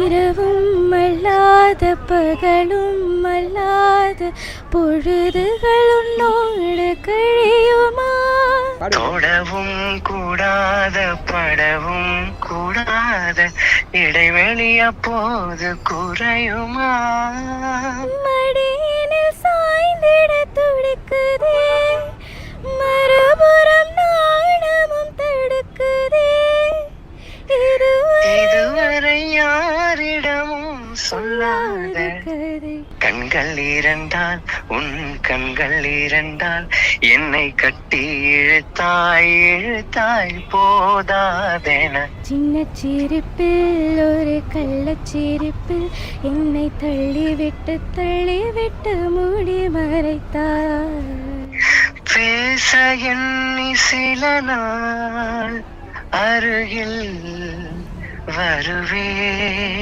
இரவும் அல்லாத பகலும் அல்லாத பொழுதுகள் உன்னோடு கழியுமா? தொடவும் கூடாத படவும் கூடாத இடைவெளி அப்போது குறையுமா? மடியினில் சாய்ந்திட துடிக்குதே, மறுபுறம் நாணமும் தடுக்குதே. இதுவரை யாரிடமும் சொல்லாத கதை கண்கள் இரண்டால் உன் கண்கள் இரண்டால் என்னை கட்டி இழுத்தாய் இழுத்தாய் போதாதென. சின்ன சிரிப்பில் ஒரு கள்ளச்சிரிப்பில் என்னை தள்ளிவிட்டு மூடி மறைத்தார். பேச எண்ணி சில நாள் அருகில் வருவே.